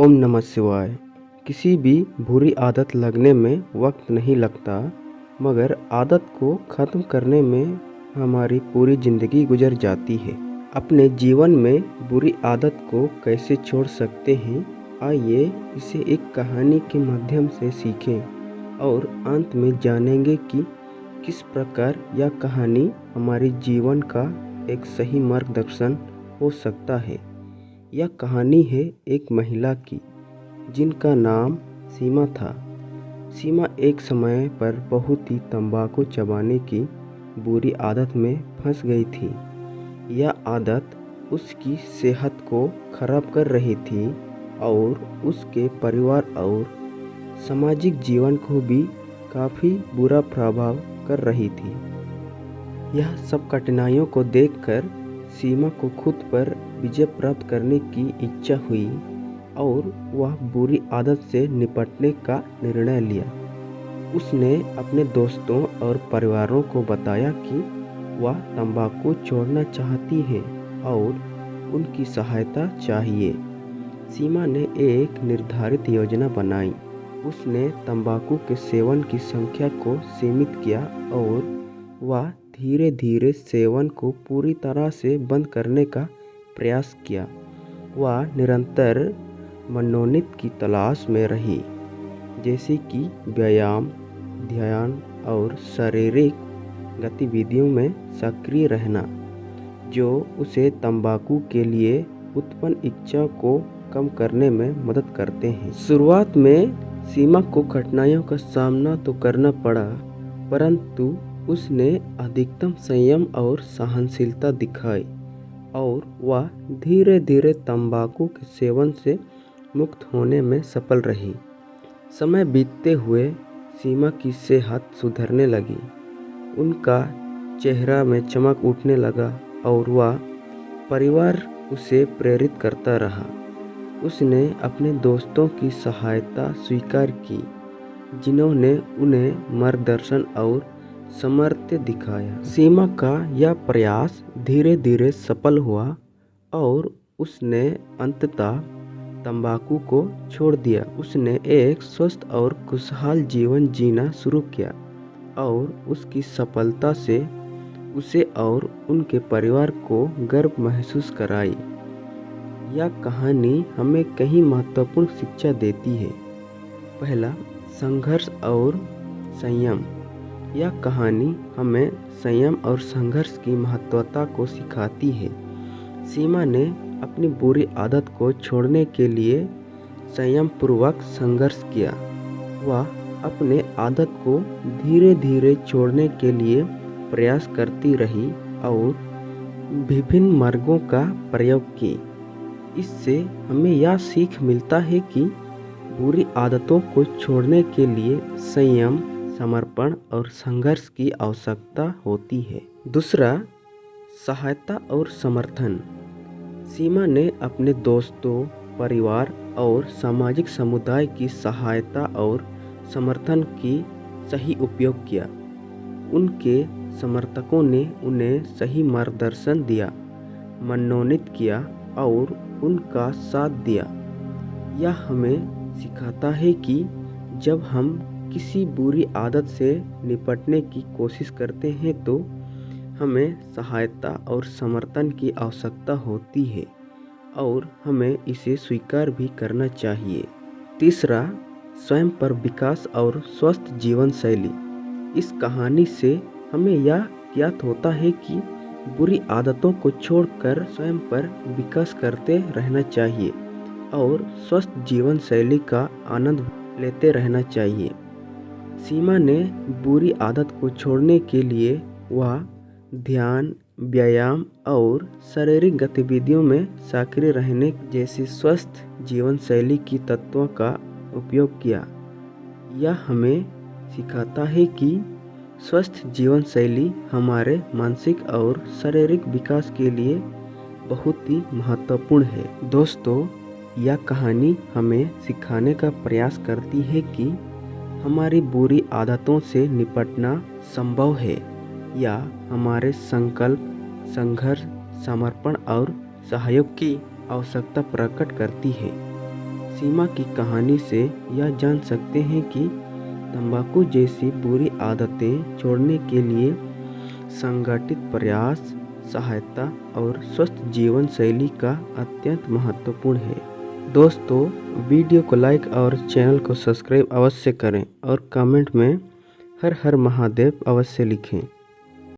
ओम नमः शिवाय। किसी भी बुरी आदत लगने में वक्त नहीं लगता, मगर आदत को ख़त्म करने में हमारी पूरी ज़िंदगी गुजर जाती है। अपने जीवन में बुरी आदत को कैसे छोड़ सकते हैं, आइए इसे एक कहानी के माध्यम से सीखें और अंत में जानेंगे कि किस प्रकार यह कहानी हमारे जीवन का एक सही मार्गदर्शन हो सकता है। यह कहानी है एक महिला की, जिनका नाम सीमा था। सीमा एक समय पर बहुत ही तंबाकू चबाने की बुरी आदत में फंस गई थी। यह आदत उसकी सेहत को खराब कर रही थी और उसके परिवार और सामाजिक जीवन को भी काफ़ी बुरा प्रभाव कर रही थी। यह सब कठिनाइयों को देखकर सीमा को खुद पर विजय प्राप्त करने की इच्छा हुई और वह बुरी आदत से निपटने का निर्णय लिया। उसने अपने दोस्तों और परिवारों को बताया कि वह तंबाकू छोड़ना चाहती है और उनकी सहायता चाहिए। सीमा ने एक निर्धारित योजना बनाई। उसने तंबाकू के सेवन की संख्या को सीमित किया और वह धीरे धीरे सेवन को पूरी तरह से बंद करने का प्रयास किया। वह निरंतर मनोनीत की तलाश में रही, जैसे कि व्यायाम, ध्यान और शारीरिक गतिविधियों में सक्रिय रहना, जो उसे तंबाकू के लिए उत्पन्न इच्छा को कम करने में मदद करते हैं। शुरुआत में सीमा को कठिनाइयों का सामना तो करना पड़ा, परंतु उसने अधिकतम संयम और सहनशीलता दिखाई और वह धीरे धीरे तंबाकू के सेवन से मुक्त होने में सफल रही। समय बीतते हुए सीमा की सेहत सुधरने लगी। उनका चेहरा में चमक उठने लगा और वह परिवार उसे प्रेरित करता रहा। उसने अपने दोस्तों की सहायता स्वीकार की, जिन्होंने उन्हें मार्गदर्शन और सामर्थ्य दिखाया। सीमा का यह प्रयास धीरे धीरे सफल हुआ और उसने अंततः तंबाकू को छोड़ दिया। उसने एक स्वस्थ और खुशहाल जीवन जीना शुरू किया और उसकी सफलता से उसे और उनके परिवार को गर्व महसूस कराई। यह कहानी हमें कई महत्वपूर्ण शिक्षा देती है। पहला, संघर्ष और संयम। यह कहानी हमें संयम और संघर्ष की महत्वता को सिखाती है। सीमा ने अपनी बुरी आदत को छोड़ने के लिए संयम पूर्वक संघर्ष किया। वह अपने आदत को धीरे धीरे छोड़ने के लिए प्रयास करती रही और विभिन्न मार्गों का प्रयोग की। इससे हमें यह सीख मिलता है कि बुरी आदतों को छोड़ने के लिए संयम, समर्पण और संघर्ष की आवश्यकता होती है। दूसरा, सहायता और समर्थन। सीमा ने अपने दोस्तों, परिवार और सामाजिक समुदाय की सहायता और समर्थन की सही उपयोग किया। उनके समर्थकों ने उन्हें सही मार्गदर्शन दिया, मनोनीत किया और उनका साथ दिया। यह हमें सिखाता है कि जब हम किसी बुरी आदत से निपटने की कोशिश करते हैं तो हमें सहायता और समर्थन की आवश्यकता होती है और हमें इसे स्वीकार भी करना चाहिए। तीसरा, स्वयं पर विकास और स्वस्थ जीवन शैली। इस कहानी से हमें यह ज्ञात होता है कि बुरी आदतों को छोड़कर स्वयं पर विकास करते रहना चाहिए और स्वस्थ जीवन शैली का आनंद लेते रहना चाहिए। सीमा ने बुरी आदत को छोड़ने के लिए वह ध्यान, व्यायाम और शारीरिक गतिविधियों में सक्रिय रहने जैसी स्वस्थ जीवन शैली की तत्वों का उपयोग किया। यह हमें सिखाता है कि स्वस्थ जीवन शैली हमारे मानसिक और शारीरिक विकास के लिए बहुत ही महत्वपूर्ण है। दोस्तों, यह कहानी हमें सिखाने का प्रयास करती है कि हमारी बुरी आदतों से निपटना संभव है या हमारे संकल्प, संघर्ष, समर्पण और सहयोग की आवश्यकता प्रकट करती है। सीमा की कहानी से यह जान सकते हैं कि तंबाकू जैसी बुरी आदतें छोड़ने के लिए संगठित प्रयास, सहायता और स्वस्थ जीवन शैली का अत्यंत महत्वपूर्ण है। दोस्तों, वीडियो को लाइक और चैनल को सब्सक्राइब अवश्य करें और कमेंट में हर हर महादेव अवश्य लिखें।